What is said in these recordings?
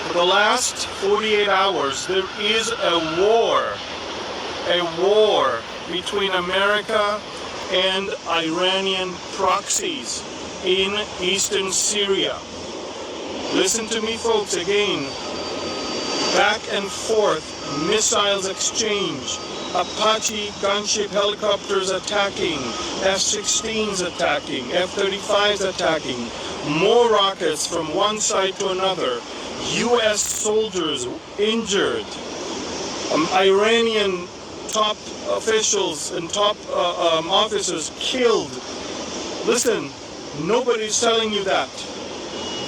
For the last 48 hours, there is a war between America and Iranian proxies in eastern Syria. Listen to me, folks, again. Back and forth, missiles exchange, Apache gunship helicopters attacking, F-16s attacking, F-35s attacking, more rockets from one side to another, U.S. soldiers injured, Iranian top officials and top officers killed. Listen, nobody's telling you that.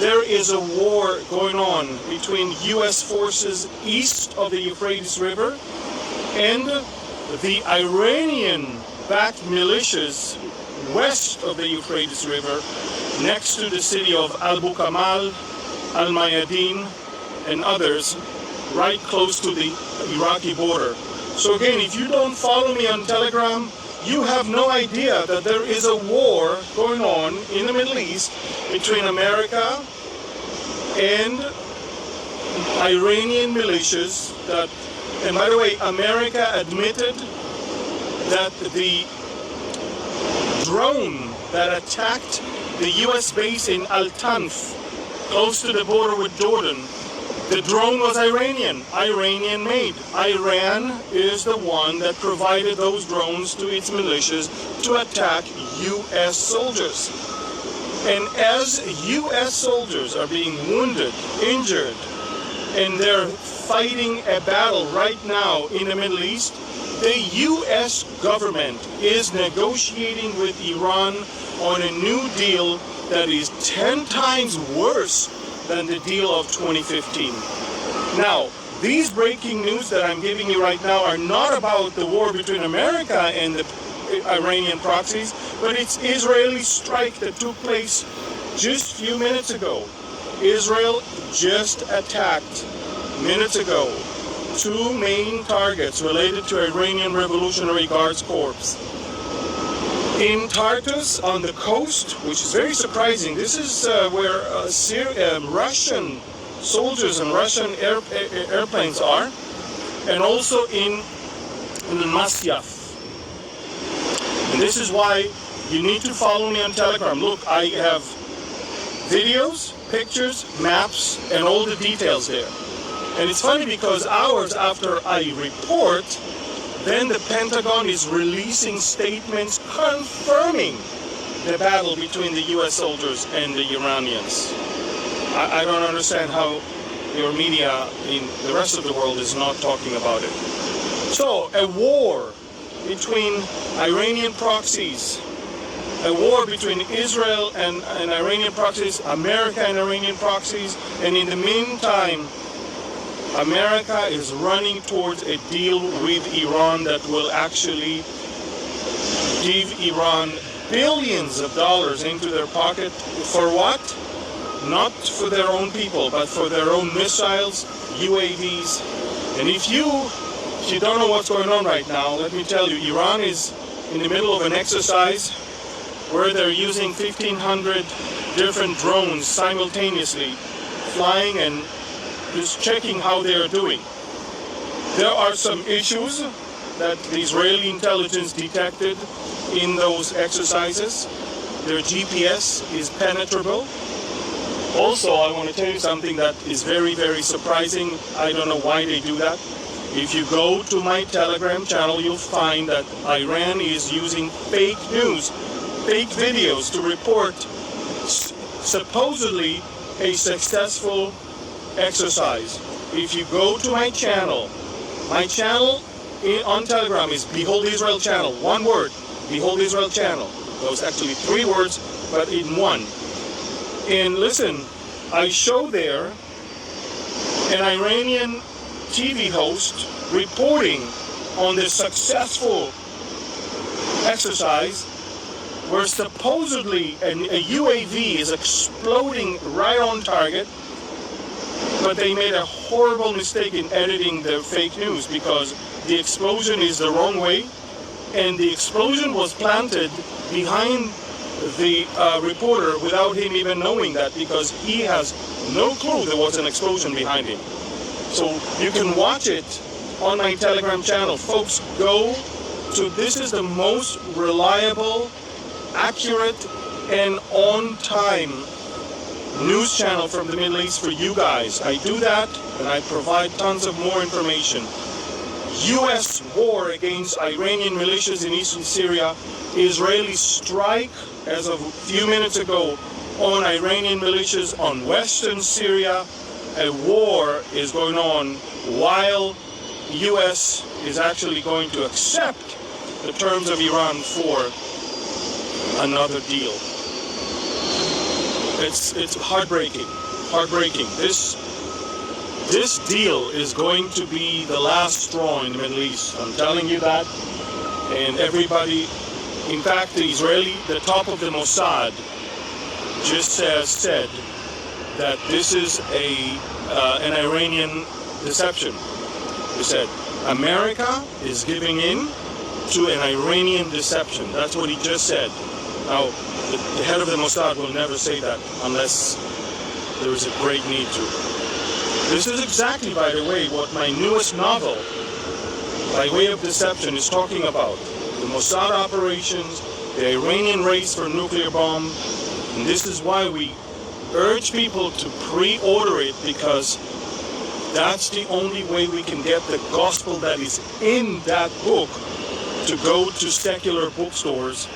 There is a war going on between U.S. forces east of the Euphrates River and the Iranian-backed militias west of the Euphrates River, next to the city of Abu Kamal, Al-Mayadin, and others, right close to the Iraqi border. So again, if you don't follow me on Telegram, you have no idea that there is a war going on in the Middle East between America and Iranian militias that, and by the way, America admitted that the drone that attacked the U.S. base in Al-Tanf, close to the border with Jordan, the drone was Iranian made. Iran is the one that provided those drones to its militias to attack U.S. soldiers. And as U.S. soldiers are being wounded, injured, and they're fighting a battle right now in the Middle East, the U.S. government is negotiating with Iran on a new deal that is 10 times worse than the deal of 2015. Now, these breaking news that I'm giving you right now are not about the war between America and the Iranian proxies, but it's Israeli strike that took place just a few minutes ago. Israel just attacked minutes ago 2 main targets related to Iranian Revolutionary Guards Corps. In Tartus, on the coast, which is very surprising, this is where Russian soldiers and Russian airplanes are, and also in Masyaf. And this is why you need to follow me on Telegram. Look, I have videos, pictures, maps, and all the details there. And it's funny because hours after I report, then the Pentagon is releasing statements confirming the battle between the U.S. soldiers and the Iranians. I don't understand how your media in the rest of the world is not talking about it. So, a war between Iranian proxies, a war between Israel and Iranian proxies, America and Iranian proxies, and in the meantime, America is running towards a deal with Iran that will actually give Iran billions of dollars into their pocket. For what? Not for their own people, but for their own missiles, UAVs. And if you don't know what's going on right now, let me tell you, Iran is in the middle of an exercise where they're using 1,500 different drones simultaneously, flying and just checking how they are doing. There are some issues that the Israeli intelligence detected in those exercises. Their GPS is penetrable. Also, I want to tell you something that is very, very surprising. I don't know why they do that. If you go to my Telegram channel, you'll find that Iran is using fake news, fake videos to report supposedly a successful exercise. If you go to my channel on Telegram is Behold Israel Channel, one word, Behold Israel Channel. Those actually 3 words, but in one. And listen, I show there an Iranian TV host reporting on this successful exercise where supposedly a UAV is exploding right on target, but they made a horrible mistake in editing the fake news because the explosion is the wrong way, and the explosion was planted behind the reporter without him even knowing that, because he has no clue there was an explosion behind him. So you can watch it on my Telegram channel. Folks, go to, this is the most reliable, accurate, and on-time news channel from the Middle East for you guys. I do that, and I provide tons of more information. U.S. war against Iranian militias in eastern Syria. Israeli strike as of a few minutes ago on Iranian militias on western Syria. A war is going on while U.S. is actually going to accept the terms of Iran for another deal. It's heartbreaking, heartbreaking. This deal is going to be the last straw in the Middle East. I'm telling you that. And everybody, in fact, the top of the Mossad just said that this is an Iranian deception. He said, America is giving in to an Iranian deception. That's what he just said. Now, the head of the Mossad will never say that unless there is a great need to. This is exactly, by the way, what my newest novel, By Way of Deception, is talking about. The Mossad operations, the Iranian race for a nuclear bomb. And this is why we urge people to pre-order it, because that's the only way we can get the gospel that is in that book to go to secular bookstores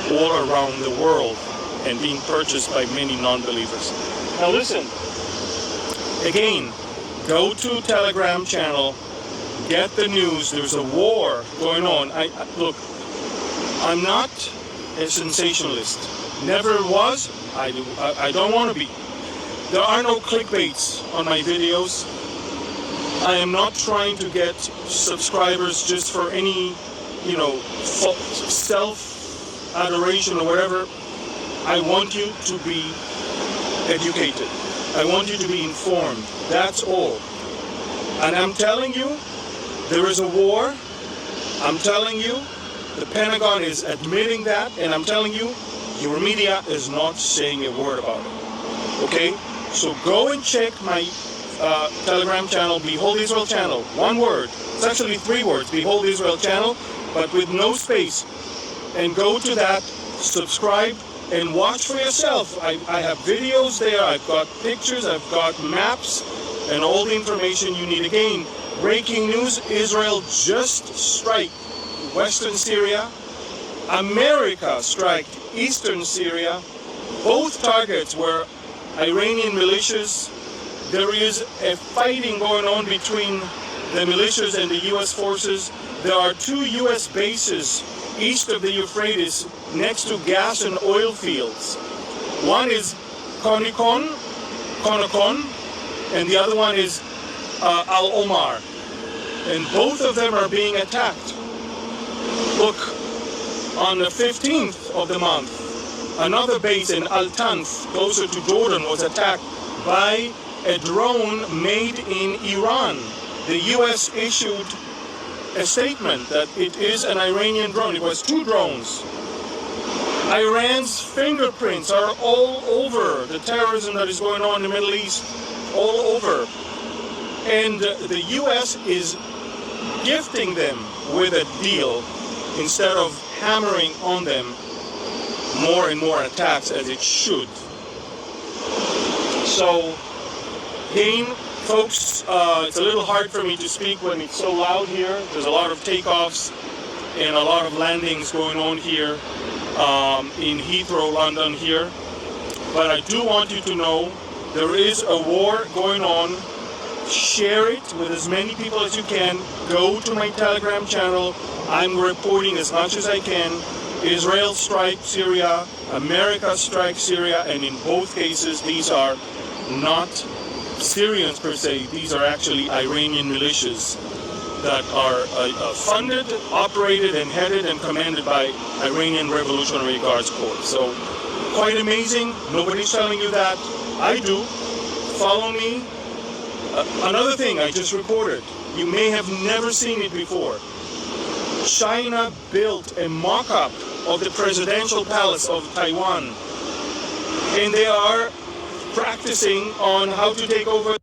all around the world and being purchased by many non-believers. Now listen, again, go to Telegram channel, get the news. There's a war going on. Look, I'm not a sensationalist. Never was. I don't want to be. There are no clickbaits on my videos. I am not trying to get subscribers just for any, self-adoration or whatever. I want you to be educated. I want you to be informed. That's all. And I'm telling you, there is a war. I'm telling you, the Pentagon is admitting that, and I'm telling you, your media is not saying a word about it. Okay? So go and check my Telegram channel, Behold Israel channel. One word. It's actually 3 words. Behold Israel channel, but with no space. And go to that, subscribe, and watch for yourself. I have videos there. I've got pictures. I've got maps, and all the information you need. Again, breaking news: Israel just struck western Syria. America struck eastern Syria. Both targets were Iranian militias. There is a fighting going on between the militias and the U.S. forces. There are 2 U.S. bases east of the Euphrates next to gas and oil fields. One is Konokon, and the other one is Al Omar. And both of them are being attacked. Look, on the 15th of the month, another base in Al Tanf, closer to Jordan, was attacked by a drone made in Iran. The U.S. issued a statement that it is an Iranian drone. It was 2 drones. Iran's fingerprints are all over the terrorism that is going on in the Middle East, all over. And the U.S. is gifting them with a deal instead of hammering on them more and more attacks, as it should. So, again, folks, it's a little hard for me to speak when it's so loud here. There's a lot of takeoffs and a lot of landings going on here in Heathrow, London here. But I do want you to know there is a war going on. Share it with as many people as you can. Go to my Telegram channel. I'm reporting as much as I can. Israel strikes Syria, America strikes Syria, and in both cases these are not Syrians per se. These are actually Iranian militias that are funded, operated, and headed and commanded by Iranian Revolutionary Guards Corps. So, quite amazing. Nobody's telling you that. I do. Follow me. Another thing I just reported. You may have never seen it before. China built a mock-up of the presidential palace of Taiwan. And they are practicing on how to take over